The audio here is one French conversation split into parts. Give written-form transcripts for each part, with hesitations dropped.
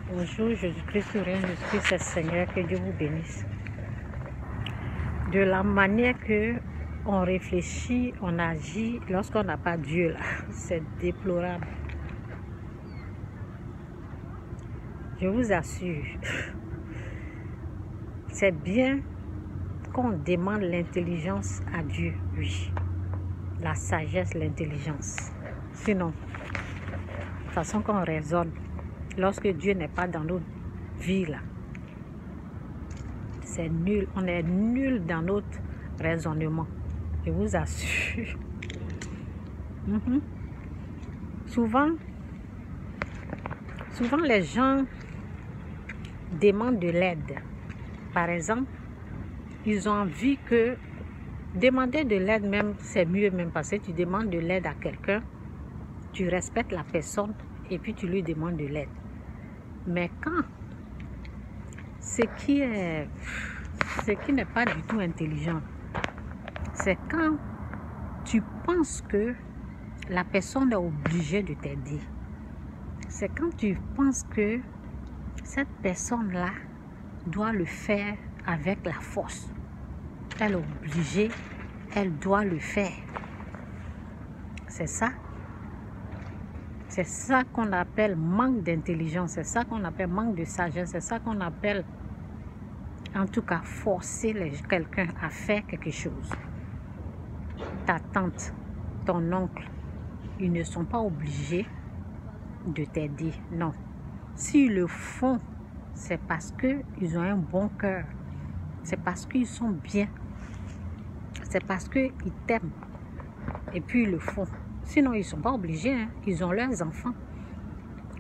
Bonjour, Jésus-Christ, Jésus-Christ, c'est Seigneur, que Dieu vous bénisse. De la manière que on réfléchit, on agit lorsqu'on n'a pas Dieu là, c'est déplorable. Je vous assure, c'est bien qu'on demande l'intelligence à Dieu, oui. La sagesse, l'intelligence. Sinon, de toute façon qu'on raisonne, lorsque Dieu n'est pas dans notre vie là, c'est nul. On est nul dans notre raisonnement. Je vous assure. Souvent, les gens demandent de l'aide. Par exemple, ils ont envie que demander de l'aide même, c'est mieux même parce que tu demandes de l'aide à quelqu'un, tu respectes la personne et puis tu lui demandes de l'aide. Mais quand ce qui n'est pas du tout intelligent, c'est quand tu penses que la personne est obligée de t'aider. C'est quand tu penses que cette personne-là doit le faire avec la force. Elle est obligée, elle doit le faire. C'est ça. C'est ça qu'on appelle manque d'intelligence, c'est ça qu'on appelle manque de sagesse, c'est ça qu'on appelle, en tout cas, forcer quelqu'un à faire quelque chose. Ta tante, ton oncle, ils ne sont pas obligés de t'aider, non. S'ils le font, c'est parce qu'ils ont un bon cœur, c'est parce qu'ils sont bien, c'est parce qu'ils t'aiment, et puis ils le font. Sinon, ils ne sont pas obligés, hein. Ils ont leurs enfants.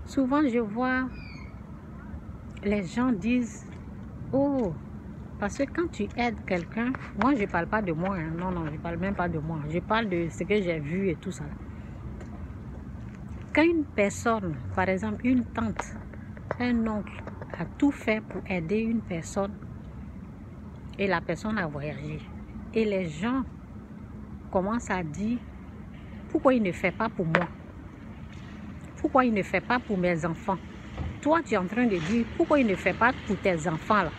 Souvent, je vois les gens disent, oh, parce que quand tu aides quelqu'un, moi, je ne parle pas de moi, hein. Non, je ne parle même pas de moi. Je parle de ce que j'ai vu et tout ça. Quand une personne, par exemple, une tante, un oncle, a tout fait pour aider une personne, et la personne a voyagé, et les gens commencent à dire, pourquoi il ne fait pas pour moi? Pourquoi il ne fait pas pour mes enfants? Toi, tu es en train de dire, pourquoi il ne fait pas pour tes enfants là?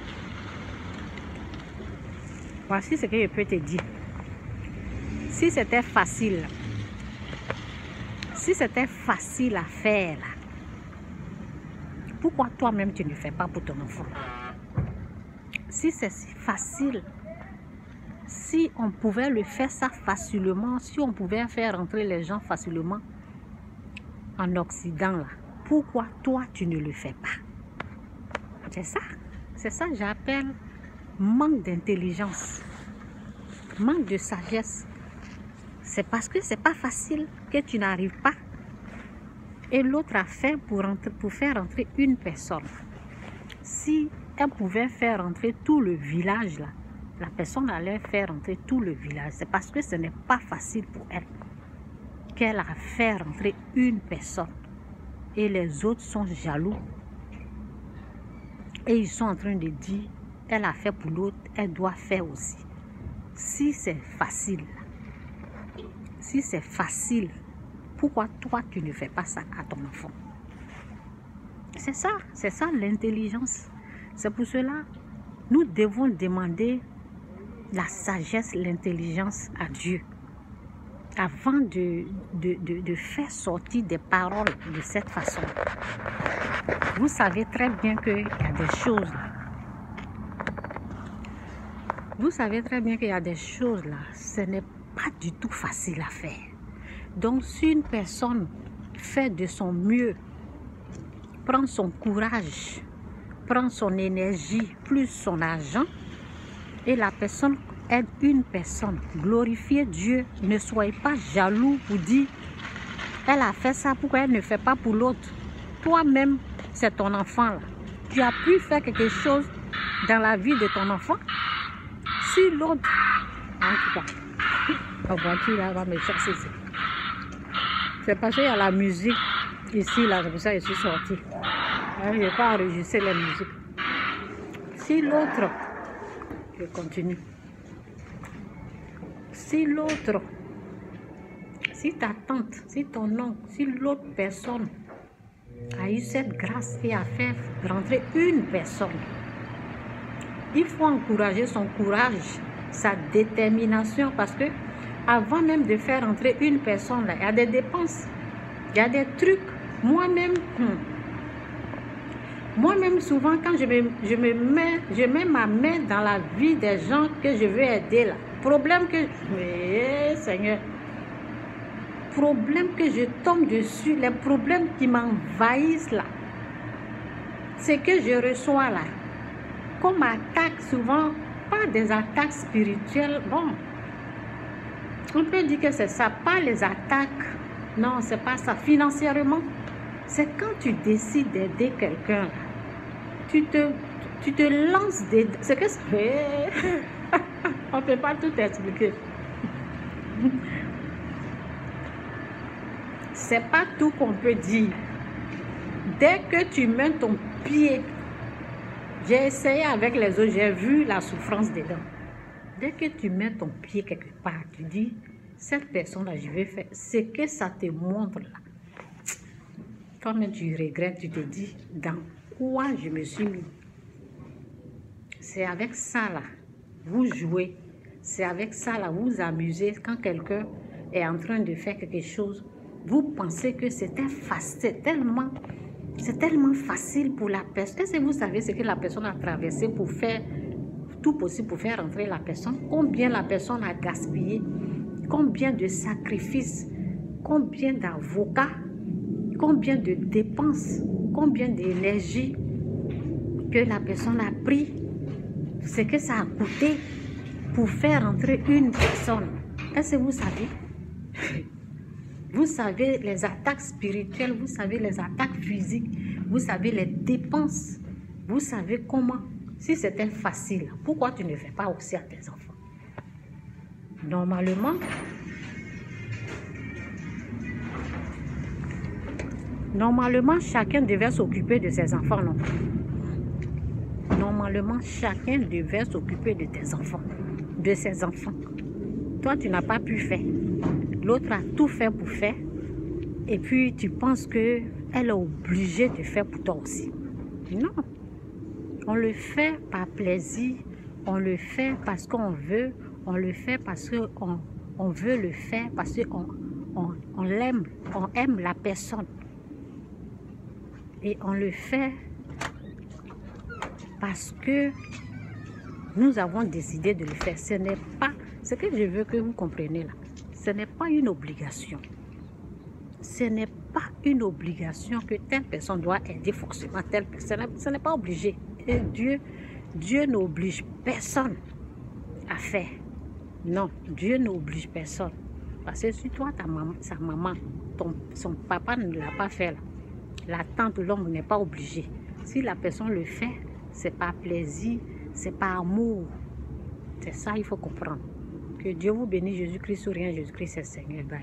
Voici ce que je peux te dire. Si c'était facile à faire là, pourquoi toi-même tu ne fais pas pour ton enfant? Si c'est si facile, si on pouvait le faire ça facilement, si on pouvait faire rentrer les gens facilement en Occident là, pourquoi toi tu ne le fais pas? C'est ça que j'appelle manque d'intelligence, manque de sagesse. C'est parce que c'est pas facile que tu n'arrives pas. Et l'autre a fait pour faire rentrer une personne. Si elle pouvait faire rentrer tout le village là, la personne allait faire rentrer tout le village. C'est parce que ce n'est pas facile pour elle qu'elle a fait rentrer une personne. Et les autres sont jaloux. Et ils sont en train de dire, elle a fait pour l'autre, elle doit faire aussi. Si c'est facile, pourquoi toi tu ne fais pas ça à ton enfant? C'est ça l'intelligence. C'est pour cela, nous devons demander la sagesse, l'intelligence à Dieu avant de faire sortir des paroles de cette façon. Vous savez très bien qu'il y a des choses là. Vous savez très bien qu'il y a des choses là, ce n'est pas du tout facile à faire. Donc, si une personne fait de son mieux, prend son courage, prend son énergie, plus son argent, et la personne aide une personne, glorifiez Dieu, ne soyez pas jaloux pour dire, elle a fait ça, pourquoi elle ne fait pas pour l'autre? Toi-même, c'est ton enfant là. Tu as pu faire quelque chose dans la vie de ton enfant? Si l'autre, en tout cas, la voiture là va me chercher ici. C'est parce qu'il y a la musique ici là, c'est pour ça que je suis sortie. Je n'ai pas enregistré la musique. Si l'autre, je continue. Si l'autre, si ta tante, si ton oncle, si l'autre personne a eu cette grâce et a fait rentrer une personne. Il faut encourager son courage, sa détermination, parce que avant même de faire rentrer une personne, là, il y a des dépenses, il y a des trucs. Moi-même, souvent, quand je mets ma main dans la vie des gens que je veux aider, là, Seigneur, problème que je tombe dessus, les problèmes qui m'envahissent là, c'est que je reçois là, comme attaque souvent, pas des attaques spirituelles, bon, on peut dire que c'est ça, pas les attaques, non, c'est pas ça, financièrement, c'est quand tu décides d'aider quelqu'un, tu te lances des... C'est que ça fait... On ne peut pas tout expliquer. C'est pas tout qu'on peut dire. Dès que tu mets ton pied, j'ai essayé avec les autres, j'ai vu la souffrance dedans. Dès que tu mets ton pied quelque part, tu dis, cette personne-là, je vais faire ce que ça te montre là. Quand tu regrettes, tu te dis, dans quoi je me suis mis? C'est avec ça là, vous jouez. C'est avec ça là, vous vous amusez. Quand quelqu'un est en train de faire quelque chose, vous pensez que c'est tellement facile pour la personne. Est-ce que vous savez ce que la personne a traversé pour faire tout possible pour faire rentrer la personne? Combien la personne a gaspillé? Combien de sacrifices? Combien d'avocats? Combien de dépenses? Combien d'énergie que la personne a pris? Ce que ça a coûté pour faire rentrer une personne. Est-ce que vous savez? Vous savez les attaques spirituelles, vous savez les attaques physiques, vous savez les dépenses, vous savez comment. Si c'était facile, pourquoi tu ne fais pas aussi à tes enfants? Normalement, chacun devait s'occuper de ses enfants, non? Normalement, chacun devait s'occuper de tes enfants, de ses enfants. Toi, tu n'as pas pu faire. L'autre a tout fait pour faire. Et puis, tu penses qu'elle est obligée de faire pour toi aussi. Non. On le fait par plaisir. On le fait parce qu'on veut. On le fait parce qu'on veut le faire. Parce qu'on l'aime. On aime la personne. Et on le fait parce que nous avons décidé de le faire. Ce n'est pas, ce que je veux que vous compreniez là, ce n'est pas une obligation. Ce n'est pas une obligation que telle personne doit aider forcément telle personne. Ce n'est pas obligé. Et Dieu n'oblige personne à faire. Non, Dieu n'oblige personne. Parce que si toi, sa maman, son papa ne l'a pas fait, là, la tante, l'homme n'est pas obligé. Si la personne le fait, c'est par plaisir, c'est par amour. C'est ça, il faut comprendre. Que Dieu vous bénisse, Jésus-Christ ou rien, Jésus-Christ c'est Seigneur. Bye.